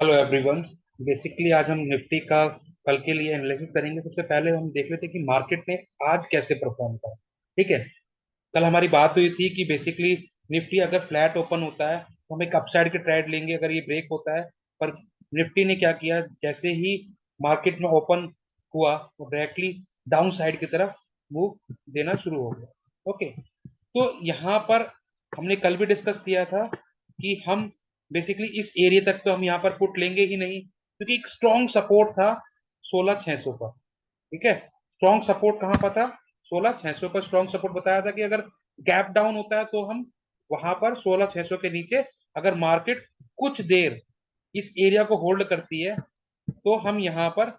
Hello everyone. Basically आज हम Nifty का कल के लिए एनालिसिस करेंगे। सबसे पहले हम देख लेते हैं कि मार्केट ने आज कैसे परफॉर्म करा। ठीक है। कल हमारी बात हुई थी कि बेसिकली निफ्टी अगर फ्लैट ओपन होता है तो हम एक अपसाइड के ट्रेड लेंगे अगर ये ब्रेक होता है। पर निफ्टी ने क्या किया, जैसे ही मार्केट में ओपन हुआ वो डायरेक्टली डाउन साइड की तरफ मूव देना शुरू हो गया। ओके। तो यहाँ पर हमने कल भी डिस्कस किया था कि हम बेसिकली इस एरिया तक तो हम यहाँ पर पुट लेंगे ही नहीं, क्योंकि एक स्ट्रॉन्ग सपोर्ट था 16,600 पर। ठीक है। स्ट्रॉन्ग सपोर्ट कहाँ पर था? 16,600 पर स्ट्रॉन्ग सपोर्ट बताया था कि अगर गैप डाउन होता है तो हम वहां पर 16,600 के नीचे अगर मार्केट कुछ देर इस एरिया को होल्ड करती है तो हम यहाँ पर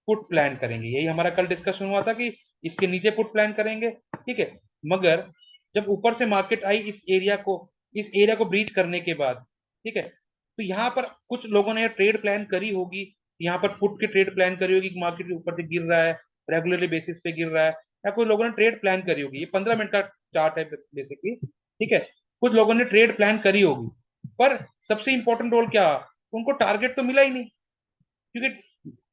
पुट प्लान करेंगे। यही हमारा कल डिस्कशन हुआ था कि इसके नीचे पुट प्लान करेंगे। ठीक है। मगर जब ऊपर से मार्केट आई इस एरिया को ब्रीच करने के बाद, ठीक है, तो यहाँ पर कुछ लोगों ने ट्रेड प्लान करी होगी। यहाँ पर पुट की ट्रेड प्लान करी होगी कि मार्केट के ऊपर से गिर रहा है, रेगुलरली बेसिस पे गिर रहा है, या कोई लोगों ने ट्रेड प्लान करी होगी। ये 15 मिनट का चार्ट है बेसिकली। ठीक है। कुछ लोगों ने ट्रेड प्लान करी होगी, पर सबसे इंपॉर्टेंट रोल क्या, उनको टारगेट तो मिला ही नहीं। क्योंकि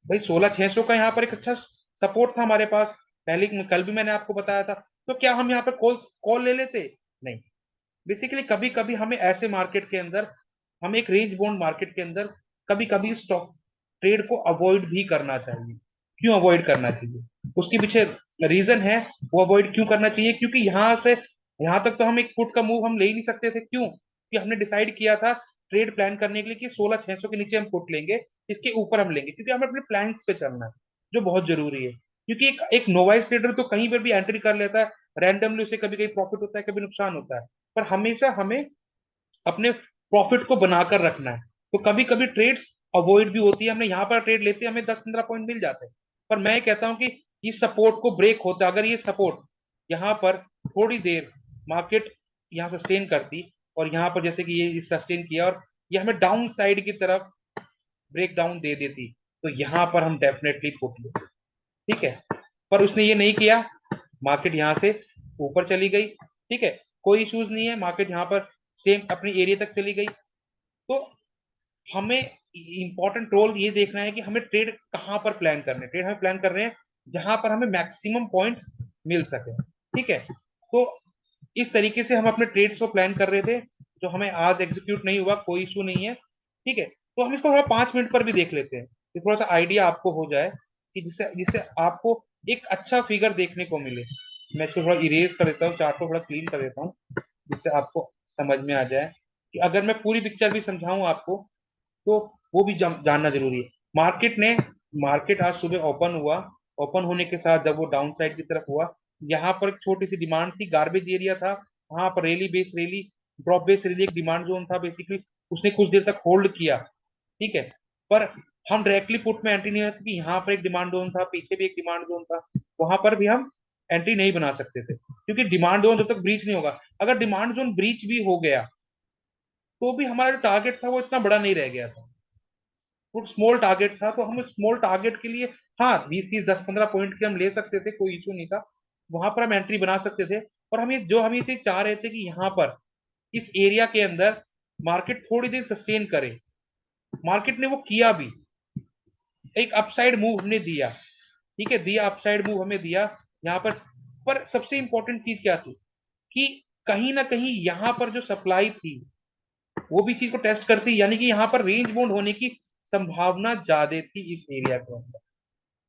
भाई 16,600 का यहाँ पर एक अच्छा सपोर्ट था हमारे पास। पहले कल भी मैंने आपको बताया था। तो क्या हम यहाँ पर कॉल कॉल ले लेते? नहीं। बेसिकली कभी कभी हमें ऐसे मार्केट के अंदर, हम एक रेंज बाउंड मार्केट के अंदर कभी कभी स्टॉक ट्रेड को अवॉइड भी करना चाहिए। क्यों अवॉइड करना चाहिए? उसके पीछे रीजन है। वो अवॉइड क्यों करना चाहिए? क्योंकि यहाँ से यहाँ तक तो हम एक पुट का मूव हम ले ही नहीं सकते थे। क्यों? कि हमने डिसाइड किया था ट्रेड प्लान करने के लिए कि 16,600 के नीचे हम पुट लेंगे, इसके ऊपर हम लेंगे, क्योंकि हमें अपने प्लान्स पे चलना है, जो बहुत जरूरी है। क्योंकि एक नोवाइस ट्रेडर तो कहीं पर भी एंट्री कर लेता है, रैंडमली उसे कभी कभी प्रॉफिट होता है, कभी नुकसान होता है। पर हमेशा हमें अपने प्रॉफिट को बनाकर रखना है। तो कभी कभी ट्रेड्स अवॉइड भी होती है। हमने यहाँ पर ट्रेड लेते हैं, हमें 10-15 पॉइंट मिल जाते हैं। पर मैं कहता हूँ कि इस सपोर्ट को ब्रेक होता, अगर ये सपोर्ट यहाँ पर थोड़ी देर मार्केट यहाँ सस्टेन करती, और यहाँ पर जैसे कि ये सस्टेन किया और ये हमें डाउन साइड की तरफ ब्रेक डाउन दे देती, तो यहाँ पर हम डेफिनेटली पुट लेते। ठीक है। पर उसने ये नहीं किया। मार्केट यहाँ से ऊपर चली गई। ठीक है। कोई इश्यूज नहीं है, मार्केट यहाँ पर सेम अपनी एरिया तक चली गई। तो हमें इंपॉर्टेंट रोल ये देखना है कि हमें ट्रेड कहाँ पर प्लान करने, ट्रेड हमें प्लान कर रहे हैं जहां पर हमें मैक्सिमम पॉइंट मिल सके। ठीक है। तो इस तरीके से हम अपने ट्रेड्स को प्लान कर रहे थे, जो हमें आज एग्जीक्यूट नहीं हुआ, कोई इशू नहीं है। ठीक है। तो हम इसको थोड़ा 5 मिनट पर भी देख लेते हैं कि थोड़ा सा आइडिया आपको हो जाए, कि जिससे जिससे आपको एक अच्छा फिगर देखने को मिले। मैं इसको थोड़ा इरेज कर देता हूँ, चार्ट को थोड़ा क्लीन कर देता हूँ, जिससे आपको समझ में आ जाए कि अगर मैं पूरी पिक्चर भी समझाऊं आपको तो वो भी जानना जरूरी है। मार्केट आज सुबह ओपन हुआ। ओपन होने के साथ जब वो डाउन साइड की तरफ हुआ, यहाँ पर एक छोटी सी डिमांड थी, गार्बेज एरिया था। वहां पर रैली ड्रॉप बेस रैली एक डिमांड जोन था बेसिकली। उसने कुछ देर तक होल्ड किया। ठीक है। पर हम डायरेक्टली पुट में एंट्री नहीं होती कि यहाँ पर एक डिमांड जोन था, पीछे भी एक डिमांड जोन था, वहां पर भी हम एंट्री नहीं बना सकते थे, क्योंकि डिमांड जोन जब तक ब्रीच नहीं होगा, अगर डिमांड जोन ब्रीच भी हो गया तो भी हमारा जो टारगेट था वो इतना बड़ा नहीं रह गया था। वो स्मॉल टारगेट था, तो हम स्मॉल टारगेट के लिए हाँ 20, 30, 10, 15 पॉइंट के हम ले सकते थे, कोई इशू नहीं था। वहां पर हम एंट्री बना सकते थे। और हम ये चीज चाह रहे थे कि यहाँ पर इस एरिया के अंदर मार्केट थोड़ी देर सस्टेन करे। मार्केट ने वो किया भी, एक अपसाइड मूव हमने दिया। ठीक है, दिया अपसाइड मूव हमें दिया यहाँ पर सबसे इंपॉर्टेंट चीज क्या थी कि कहीं ना कहीं यहाँ पर जो सप्लाई थी वो भी चीज को टेस्ट करती, यानी कि यहाँ पर रेंज बाउंड होने की संभावना ज्यादा थी इस एरिया के अंदर।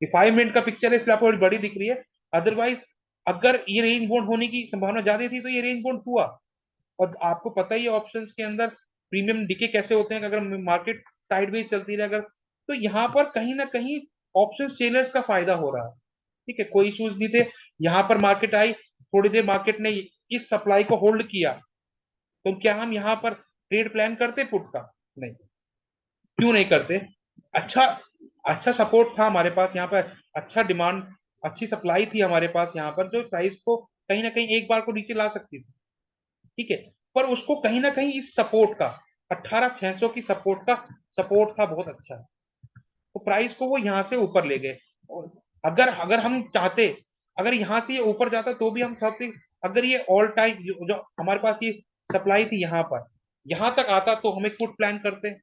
ये 5 मिनट का पिक्चर है इसलिए आपको बड़ी दिख रही है। अदरवाइज अगर ये रेंज बाउंड होने की संभावना ज्यादा थी तो ये रेंज बाउंड हुआ। और आपको पता ही है ऑप्शंस के अंदर प्रीमियम डिके कैसे होते हैं, कि अगर मार्केट साइडवेज चलती रहे अगर, तो यहाँ पर कहीं ना कहीं ऑप्शन सेलर्स का फायदा हो रहा है। ठीक है, कोई इश्यूज नहीं थे। यहाँ पर मार्केट आई, थोड़ी देर मार्केट ने इस सप्लाई को होल्ड किया, तो क्या हम यहाँ पर ट्रेड प्लान करते पुट का? नहीं। क्यों नहीं करते? अच्छा, अच्छा सपोर्ट था हमारे पास यहाँ पर, अच्छा डिमांड, अच्छी सप्लाई थी हमारे पास यहाँ पर, जो प्राइस को कहीं ना कहीं एक बार को नीचे ला सकती थी। ठीक है। पर उसको कहीं ना कहीं इस सपोर्ट का 18,600 की सपोर्ट था बहुत अच्छा। तो प्राइस को वो यहाँ से ऊपर ले गए। और अगर अगर हम चाहते, अगर यहाँ से ये ऊपर जाता तो भी हम चाहते, अगर ये ऑल टाइम जो हमारे पास ये सप्लाई थी यहाँ पर, यहाँ तक आता तो हम एक पुट प्लान करते।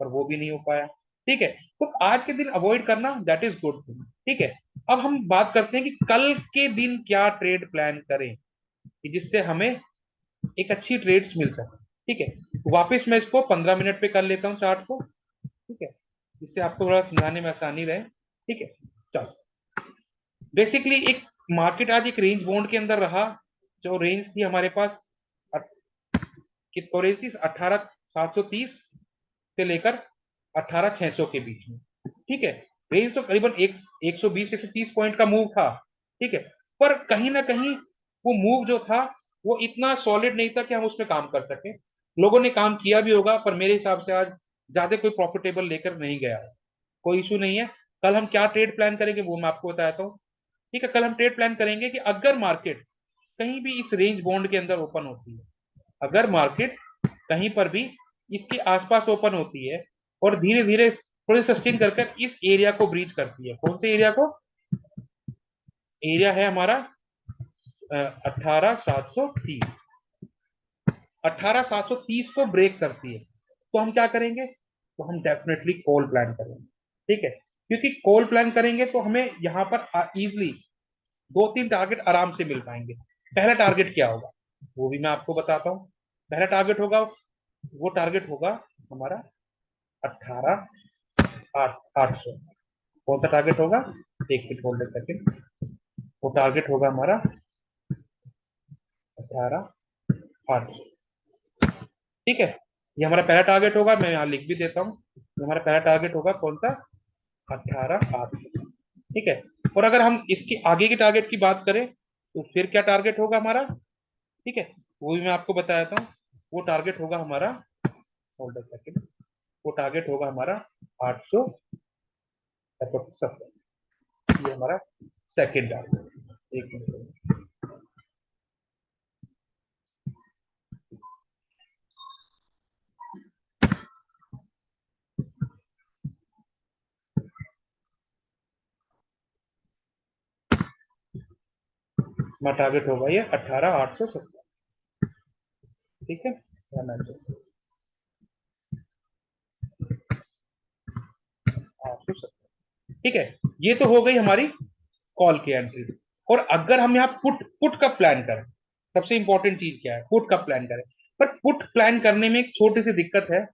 पर वो भी नहीं हो पाया। ठीक है, तो आज के दिन अवॉइड करना दैट इज गुड थिंग। ठीक है, अब हम बात करते हैं कि कल के दिन क्या ट्रेड प्लान करें कि जिससे हमें एक अच्छी ट्रेड्स मिल सके। ठीक है, वापस मैं इसको 15 मिनट पे कर लेता हूँ चार्ट को। ठीक है, जिससे आपको थोड़ा समझाने में आसानी रहे। ठीक है, चलो, बेसिकली एक मार्केट आज एक रेंज बाउंड के अंदर रहा। जो रेंज थी हमारे पास, कितना रेंज थी, 18,730 से लेकर 18,600 के बीच में। ठीक है, रेंज तो करीबन 120 130 पॉइंट का मूव था। ठीक है, पर कहीं ना कहीं वो मूव जो था वो इतना सॉलिड नहीं था कि हम उसमें काम कर सके। लोगों ने काम किया भी होगा, पर मेरे हिसाब से आज ज्यादा कोई प्रॉफिटेबल लेकर नहीं गया है। कोई इशू नहीं है। कल हम क्या ट्रेड प्लान करेंगे वो मैं आपको बताता हूँ। ठीक है, कल हम ट्रेड प्लान करेंगे कि अगर मार्केट कहीं भी इस रेंज बॉन्ड के अंदर ओपन होती है, अगर मार्केट कहीं पर भी इसके आसपास ओपन होती है और धीरे धीरे थोड़े सस्टेन कर कर इस एरिया को ब्रीच करती है, कौन से एरिया को, एरिया है हमारा 18,730, 18,730 को ब्रेक करती है, तो हम क्या करेंगे, तो हम डेफिनेटली कॉल प्लान करेंगे। ठीक है, क्योंकि कॉल प्लान करेंगे तो हमें यहाँ पर इजिली 2 3 टारगेट आराम से मिल पाएंगे। पहला टारगेट क्या होगा वो भी मैं आपको बताता हूँ। पहला टारगेट होगा, वो टारगेट होगा हमारा 18,800। कौन सा टारगेट होगा, एक मिनट होल्ड सेकेंड। वो टारगेट होगा हमारा 18,800। ठीक है, ये हमारा पहला टारगेट होगा, मैं यहाँ लिख भी देता हूँ। ये हमारा पहला टारगेट होगा कौन सा, 18,800। ठीक है, और अगर हम इसकी आगे की टारगेट की बात करें तो फिर क्या टारगेट होगा हमारा। ठीक है, वो भी मैं आपको बताया था। वो टारगेट होगा हमारा, होल्ड सेकेंड, वो टारगेट होगा हमारा 870। ये हमारा सेकेंड टारगेट। एक मिनट, हमारा टारगेट होगा ये 18,870। ठीक है, 870। ठीक है, ये तो हो गई हमारी कॉल की एंट्री। और अगर हम यहाँ पुट पुट का प्लान करें, सबसे इंपॉर्टेंट चीज क्या है, पुट का प्लान करें। पर पुट प्लान करने में एक छोटी सी दिक्कत है।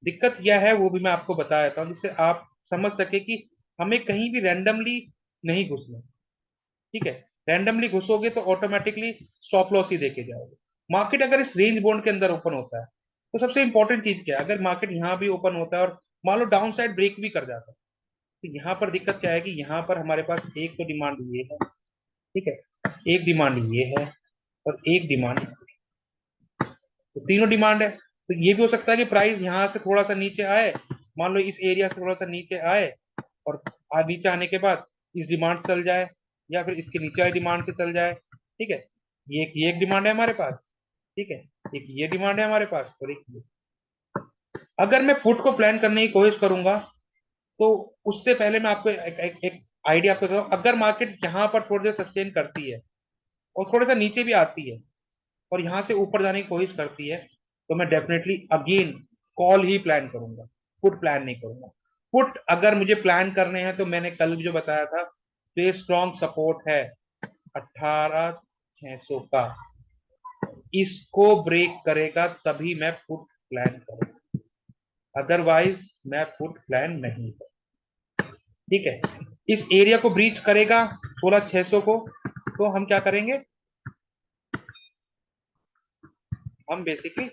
दिक्कत क्या है वो भी मैं आपको बता देता हूँ, जिससे आप समझ सके कि हमें कहीं भी रैंडमली नहीं घुसना। ठीक है, रैंडमली घुसोगे तो ऑटोमेटिकली स्टॉप लॉस ही देके जाओगे। मार्केट अगर इस रेंज बॉन्ड के अंदर ओपन होता है तो सबसे इंपॉर्टेंट चीज क्या है, अगर मार्केट यहाँ भी ओपन होता है और मान लो डाउन साइड ब्रेक भी कर जाता है, तो यहाँ पर दिक्कत क्या है कि यहाँ पर हमारे पास एक तो डिमांड ये है। ठीक है, एक डिमांड ये है और एक डिमांड, तो तीनों डिमांड है। तो ये भी हो सकता है कि प्राइस यहाँ से थोड़ा सा नीचे आए, मान लो इस एरिया से थोड़ा सा नीचे आए और नीचे आने के बाद इस डिमांड से चल जाए, या फिर इसके नीचे वाली डिमांड से चल जाए। ठीक है, ये एक डिमांड है हमारे पास। ठीक है, एक ये डिमांड है हमारे पास और एक ये। अगर मैं पुट को प्लान करने की कोशिश करूंगा तो उससे पहले मैं आपको एक आइडिया आपको दूं। अगर मार्केट यहाँ पर थोड़ी देर सस्टेन करती है और थोड़ा सा नीचे भी आती है और यहाँ से ऊपर जाने की कोशिश करती है, तो मैं डेफिनेटली अगेन कॉल ही प्लान करूंगा, पुट प्लान नहीं करूंगा। पुट अगर मुझे प्लान करने हैं तो मैंने कल भी जो बताया था, तो ये स्ट्रॉन्ग सपोर्ट है 18,600 का, इसको ब्रेक करेगा तभी मैं पुट प्लान करूंगा, अदरवाइज मैं पुट प्लान नहीं करूंगा। ठीक है, इस एरिया को ब्रीच करेगा 16,600 को, तो हम क्या करेंगे, हम बेसिकली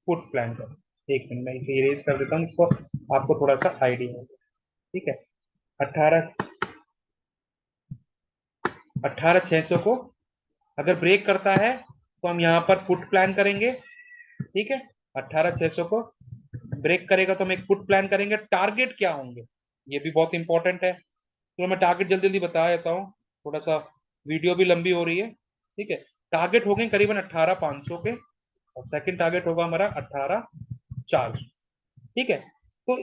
पुट प्लान करें। एक मिनट मैं इसे इरेज कर देता हूँ, इसको आपको थोड़ा सा आइडिया हो। ठीक है, 18,600 को अगर ब्रेक करता है तो हम यहाँ पर पुट प्लान करेंगे। ठीक है, 18,600 को ब्रेक करेगा तो हम एक पुट प्लान करेंगे। टारगेट क्या होंगे ये भी बहुत इंपॉर्टेंट है, तो मैं टारगेट जल्दी जल्दी बता देता हूँ, थोड़ा सा वीडियो भी लंबी हो रही है। ठीक है, टारगेट हो गए करीबन 18,500 के, और सेकंड टारगेट होगा हमारा 18,400। ठीक है, तो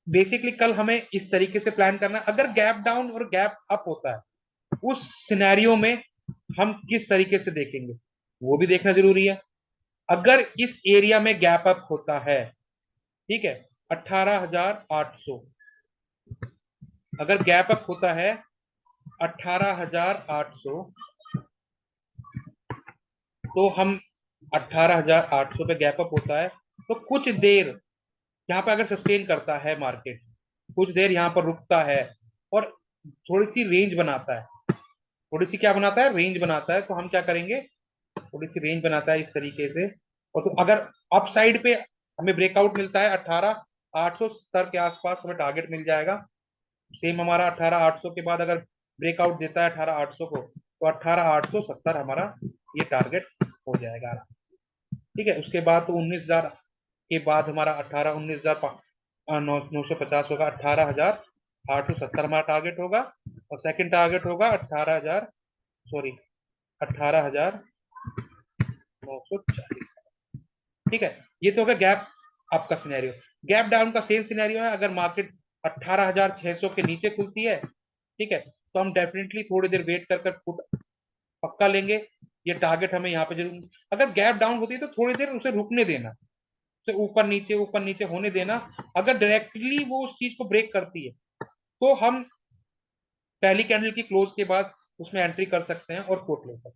बेसिकली कल हमें इस तरीके से प्लान करना है। अगर गैप डाउन और गैप अप होता है उस सिनेरियो में हम किस तरीके से देखेंगे वो भी देखना जरूरी है। अगर इस एरिया में गैप अप होता है, ठीक है, 18,800। अगर गैप अप होता है 18,800, तो हम 18,800 पे गैप अप होता है, तो कुछ देर यहाँ पे अगर सस्टेन करता है मार्केट, कुछ देर यहाँ पर रुकता है और थोड़ी सी रेंज बनाता है, थोड़ी सी क्या बनाता है, रेंज बनाता है, तो हम क्या करेंगे, थोड़ी सी रेंज बनाता है इस तरीके से। और तो अगर अप साइड पे हमें ब्रेकआउट मिलता है 18,870 के आसपास, हमें टारगेट मिल जाएगा। सेम हमारा 18,800 के बाद अगर ब्रेकआउट देता है 18,800 को, तो 18,870 हमारा ये टारगेट हो जाएगा। ठीक है, उसके बाद तो 19,000 के बाद हमारा 18, 19,000 950 होगा, 18,870 हमारा टारगेट होगा। और सेकंड टारगेट होगा 18,000, सॉरी, 18,940। ठीक है, ये तो होगा गैप आपका सिनेरियो। गैप डाउन का सेम सिनेरियो है, अगर मार्केट 18,600 के नीचे खुलती है, ठीक है, तो हम डेफिनेटली थोड़ी देर वेट कर पुट पक्का लेंगे। ये टारगेट हमें यहाँ पे जरूर, अगर गैप डाउन होती है तो थोड़ी देर उसे रुकने देना, उसे ऊपर नीचे होने देना। अगर डायरेक्टली वो उस चीज को ब्रेक करती है, तो हम पहली कैंडल की क्लोज के बाद उसमें एंट्री कर सकते हैं और कोट ले सकते हैं।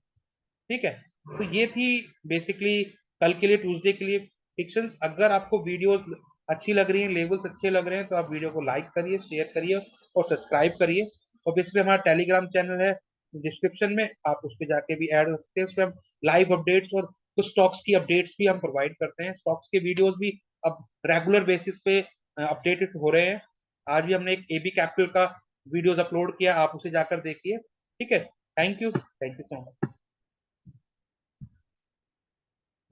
ठीक है, तो ये थी बेसिकली कल के लिए, ट्यूसडे के लिए फिक्शंस। अगर आपको वीडियोस अच्छी लग रही हैं, लेवल्स अच्छे लग रहे हैं, तो आप वीडियो को लाइक करिए, शेयर करिए और सब्सक्राइब करिए। और बेसिकली हमारा टेलीग्राम चैनल है डिस्क्रिप्शन में, आप उस पर जाके भी ऐड हो सकते हैं। उस पर हम लाइव अपडेट्स और कुछ स्टॉक्स की अपडेट्स भी हम प्रोवाइड करते हैं। स्टॉक्स के वीडियोस भी अब रेगुलर बेसिस पे अपडेटेड हो रहे हैं। आज भी हमने एक एबी कैपिटल का वीडियोस अपलोड किया, आप उसे जाकर देखिए। ठीक है, थैंक यू सो मच।